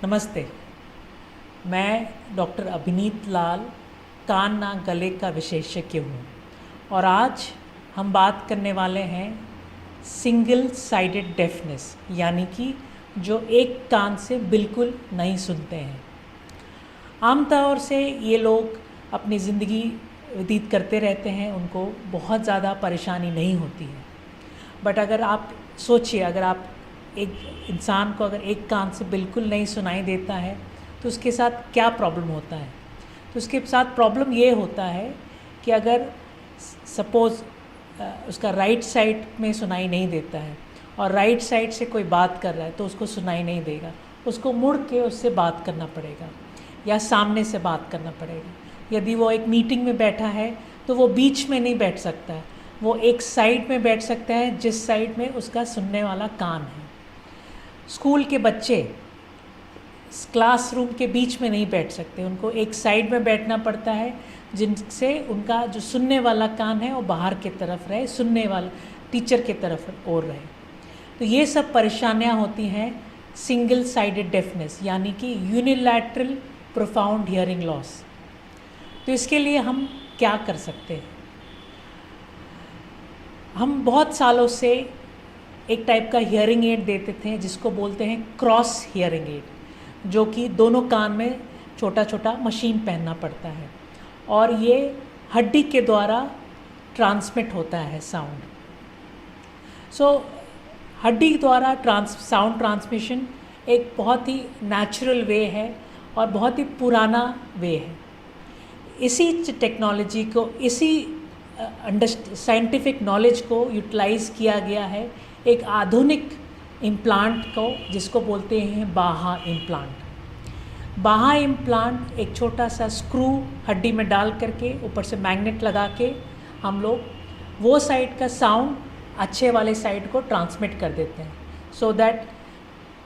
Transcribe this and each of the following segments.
नमस्ते। मैं डॉक्टर अभिनीत लाल कान नाक गले का विशेषज्ञ हूँ और आज हम बात करने वाले हैं सिंगल साइडेड डेफनेस, यानी कि जो एक कान से बिल्कुल नहीं सुनते हैं। आमतौर से ये लोग अपनी ज़िंदगी व्यतीत करते रहते हैं, उनको बहुत ज़्यादा परेशानी नहीं होती है। बट अगर आप सोचिए, अगर आप एक इंसान को अगर एक कान से बिल्कुल नहीं सुनाई देता है तो उसके साथ क्या प्रॉब्लम होता है। तो उसके साथ प्रॉब्लम ये होता है कि अगर सपोज़ उसका राइट साइड में सुनाई नहीं देता है और राइट साइड से कोई बात कर रहा है तो उसको सुनाई नहीं देगा, उसको मुड़ के उससे बात करना पड़ेगा या सामने से बात करना पड़ेगा। यदि वो एक मीटिंग में बैठा है तो वो बीच में नहीं बैठ सकता है, वो एक साइड में बैठ सकता है जिस साइड में उसका सुनने वाला कान है। स्कूल के बच्चे क्लासरूम के बीच में नहीं बैठ सकते, उनको एक साइड में बैठना पड़ता है जिनसे उनका जो सुनने वाला कान है वो बाहर की तरफ रहे, सुनने वाला टीचर की तरफ और रहे। तो ये सब परेशानियां होती हैं सिंगल साइडेड डेफनेस, यानी कि यूनिलैटरल प्रोफाउंड हियरिंग लॉस। तो इसके लिए हम क्या कर सकते हैं? हम बहुत सालों से एक टाइप का हियरिंग एड देते थे जिसको बोलते हैं क्रॉस हियरिंग एड, जो कि दोनों कान में छोटा छोटा मशीन पहनना पड़ता है और ये हड्डी के द्वारा ट्रांसमिट होता है साउंड। सो हड्डी द्वारा साउंड ट्रांसमिशन एक बहुत ही नेचुरल वे है और बहुत ही पुराना वे है। इसी टेक्नोलॉजी को, इसी साइंटिफिक नॉलेज को यूटिलाइज़ किया गया है एक आधुनिक इम्प्लांट को, जिसको बोलते हैं बाहा इम्प्लांट। बाहा इम्प्लांट एक छोटा सा स्क्रू हड्डी में डाल करके ऊपर से मैग्नेट लगा के हम लोग वो साइड का साउंड अच्छे वाले साइड को ट्रांसमिट कर देते हैं, सो दैट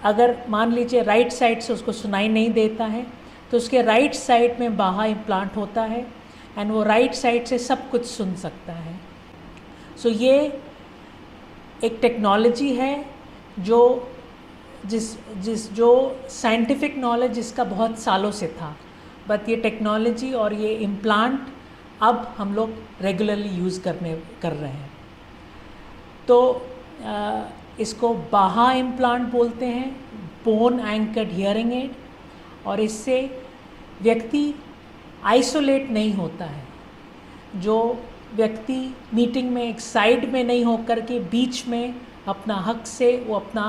अगर मान लीजिए राइट साइड से उसको सुनाई नहीं देता है तो उसके राइट साइड में बाहा इम्प्लांट होता है एंड वो राइट साइड से सब कुछ सुन सकता है। सो ये एक टेक्नोलॉजी है जो जो साइंटिफिक नॉलेज जिसका बहुत सालों से था, बट ये टेक्नोलॉजी और ये इम्प्लांट अब हम लोग रेगुलरली यूज़ कर रहे हैं। तो इसको बाहा इम्प्लांट बोलते हैं, बोन एंकर्ड हियरिंग एड, और इससे व्यक्ति आइसोलेट नहीं होता है। जो व्यक्ति मीटिंग में एक साइड में नहीं होकर के बीच में अपना हक से वो अपना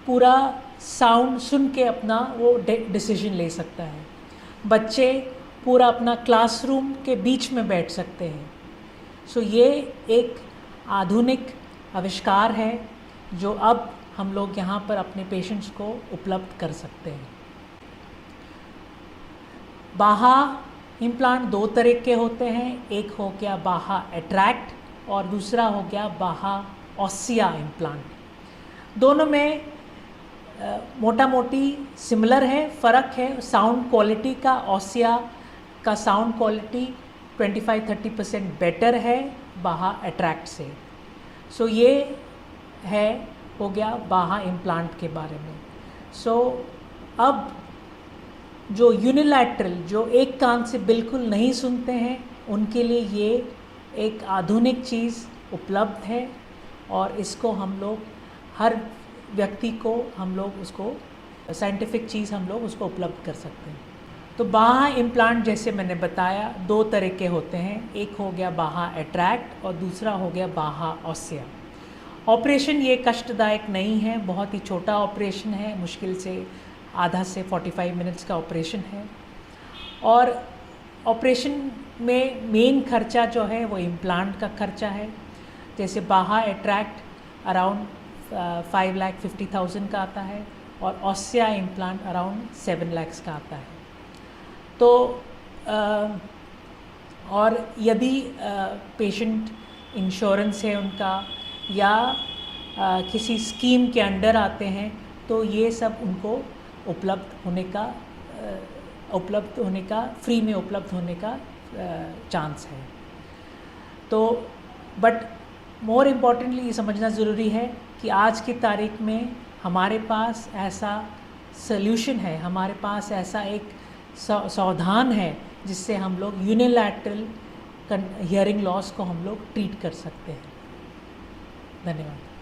पूरा साउंड सुन के अपना वो डिसीजन ले सकता है। बच्चे पूरा अपना क्लासरूम के बीच में बैठ सकते हैं। सो ये एक आधुनिक आविष्कार है जो अब हम लोग यहाँ पर अपने पेशेंट्स को उपलब्ध कर सकते हैं। बाहा इम्प्लांट दो तरह के होते हैं, एक हो गया बाहा अट्रैक्ट और दूसरा हो गया बाहा ऑसिया इम्प्लांट। दोनों में मोटा मोटी सिमिलर है, फ़र्क है साउंड क्वालिटी का। ऑसिया का साउंड क्वालिटी 25-30% बेटर है बाहा अट्रैक्ट से। सो ये है, हो गया बाहा इम्प्लांट के बारे में। सो अब जो यूनिलैटरल, जो एक कान से बिल्कुल नहीं सुनते हैं, उनके लिए ये एक आधुनिक चीज़ उपलब्ध है और इसको हम लोग हर व्यक्ति को हम लोग उसको साइंटिफिक चीज़ हम लोग उसको उपलब्ध कर सकते हैं। तो बाहा इम्प्लांट जैसे मैंने बताया दो तरह के होते हैं, एक हो गया बाहा अट्रैक्ट और दूसरा हो गया बाहा ऑसिया। ऑपरेशन ये कष्टदायक नहीं है, बहुत ही छोटा ऑपरेशन है, मुश्किल से आधा से 45 मिनट्स का ऑपरेशन है। और ऑपरेशन में मेन खर्चा जो है वो इम्प्लांट का खर्चा है। जैसे बाहा अट्रैक्ट अराउंड 5,50,000 का आता है और ऑसिया इम्प्लांट अराउंड 7 लाख का आता है। तो और यदि पेशेंट इंश्योरेंस है उनका या किसी स्कीम के अंडर आते हैं तो ये सब उनको उपलब्ध होने का फ्री में उपलब्ध होने का चांस है। तो बट मोर इम्पॉर्टेंटली ये समझना ज़रूरी है कि आज की तारीख में हमारे पास ऐसा सल्यूशन है, हमारे पास ऐसा एक सावधान है जिससे हम लोग यूनिलैटरल हियरिंग लॉस को हम लोग ट्रीट कर सकते हैं। धन्यवाद।